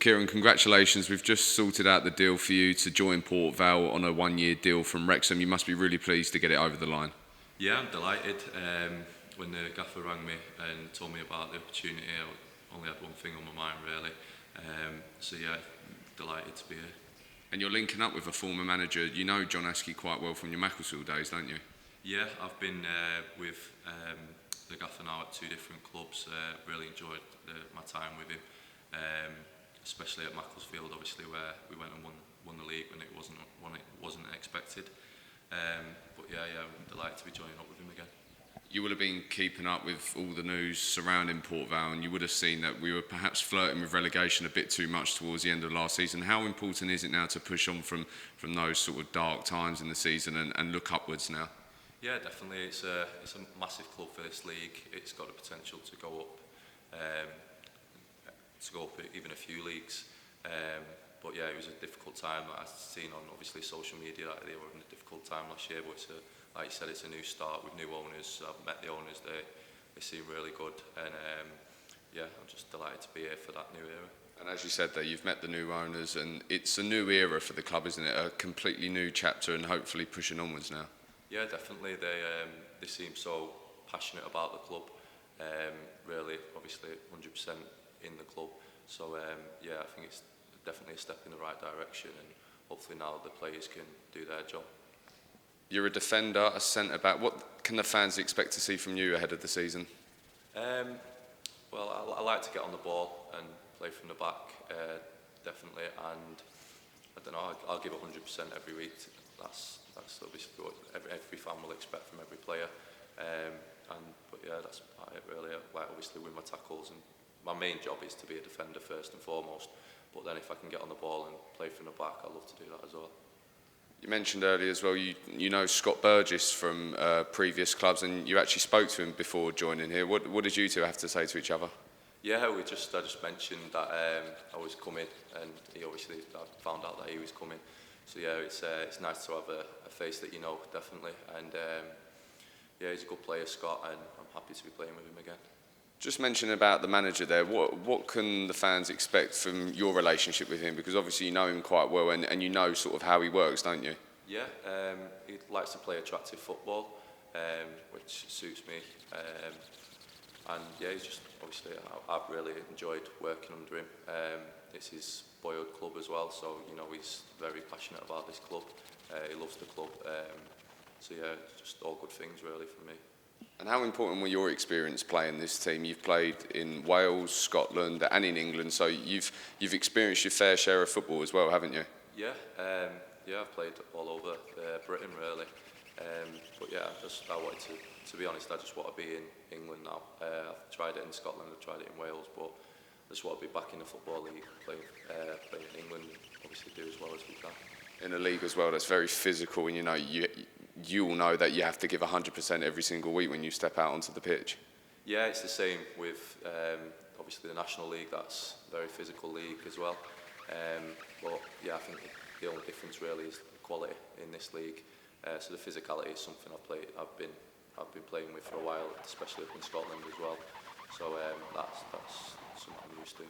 Kieran, congratulations. We've just sorted out the deal for you to join Port Vale on a one-year deal from Wrexham. You must be really pleased to get it over the line. Yeah, I'm delighted. When the gaffer rang me and told me about the opportunity, I only had one thing on my mind really. So yeah, delighted to be here. And you're linking up with a former manager. You know John Askey quite well from your Macclesfield days, don't you? Yeah, I've been with the gaffer now at two different clubs. Really enjoyed my time with him, especially at Macclesfield, obviously where we went and won the league when it wasn't expected. But yeah, I'm delighted to be joining up with him again. You would have been keeping up with all the news surrounding Port Vale, and you would have seen that we were perhaps flirting with relegation a bit too much towards the end of last season. How important is it now to push on from those sort of dark times in the season and look upwards now? Yeah, definitely. It's a massive club for this league. It's got the potential to go up even a few leagues. But yeah, it was a difficult time. I've seen on obviously social media that they were in a difficult time last year, but like you said, it's a new start with new owners. I've met the owners, they seem really good, and yeah, I'm just delighted to be here for that new era. And as you said there, you've met the new owners, and it's a new era for the club, isn't it? A completely new chapter, and hopefully pushing onwards now. Yeah, definitely. They seem so passionate about the club. Really, obviously, 100% in the club. So yeah, I think it's definitely a step in the right direction, and hopefully now the players can do their job. You're a defender, a centre-back. What can the fans expect to see from you ahead of the season? Well, I like to get on the ball and play from the back, definitely. And I don't know, I'll give 100% every week. That's obviously what every fan will expect from every player. But yeah, that's about it really. I like obviously win my tackles, and my main job is to be a defender first and foremost. But then if I can get on the ball and play from the back, I love to do that as well. You mentioned earlier as well, you know Scott Burgess from previous clubs, and you actually spoke to him before joining here. What did you two have to say to each other? Yeah, I just mentioned that I was coming, and he obviously I found out that he was coming. So yeah, it's nice to have a face that you know, definitely. And yeah, he's a good player, Scott, and I'm happy to be playing with him again. Just mentioning about the manager there, what can the fans expect from your relationship with him? Because obviously you know him quite well, and you know sort of how he works, don't you? Yeah, he likes to play attractive football, which suits me. And yeah, he's just obviously I've really enjoyed working under him. It's his boyhood club as well, so you know he's very passionate about this club. He loves the club. So yeah, just all good things really for me. And how important were your experience playing this team? You've played in Wales, Scotland, and in England, so you've experienced your fair share of football as well, haven't you? Yeah, I've played all over Britain really. But yeah, I wanted to be honest, I just want to be in England now. I've tried it in Scotland, I've tried it in Wales, but I just want to be back in the Football League, playing in England, and obviously do as well as we can. In a league as well that's very physical, and you know you all know that you have to give 100% every single week when you step out onto the pitch. Yeah, it's the same with obviously the National League. That's a very physical league as well. But yeah, I think the only difference really is the quality in this league. So the physicality is something I've been playing with for a while, especially up in Scotland as well. So that's something I'm used to.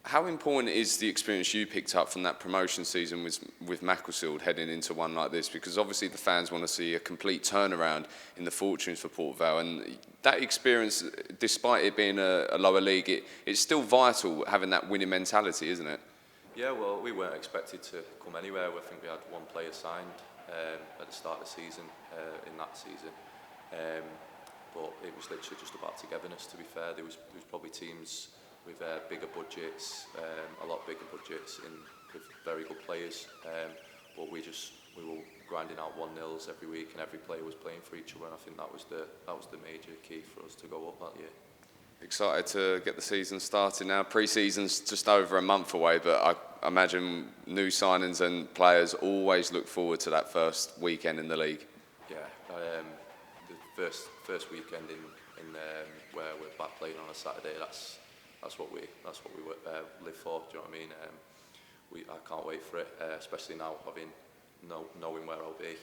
How important is the experience you picked up from that promotion season with Macclesfield heading into one like this? Because obviously the fans want to see a complete turnaround in the fortunes for Port Vale, and that experience, despite it being a lower league, it's still vital having that winning mentality, isn't it? Yeah, well, we weren't expected to come anywhere. I think we had one player signed at the start of the season, in that season. But it was literally just about togetherness, to be fair. There was probably teams with bigger budgets, a lot bigger budgets, with very good players. But we were grinding out 1-0s every week, and every player was playing for each other. And I think that was the major key for us to go up that year. Excited to get the season started now. Pre-season's just over a month away, but I imagine new signings and players always look forward to that first weekend in the league. Yeah, the first weekend in where we're back playing on a Saturday. That's what we live for. Do you know what I mean? I can't wait for it, especially now knowing where I'll be.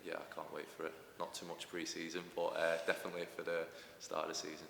Yeah, I can't wait for it. Not too much pre-season, but definitely for the start of the season.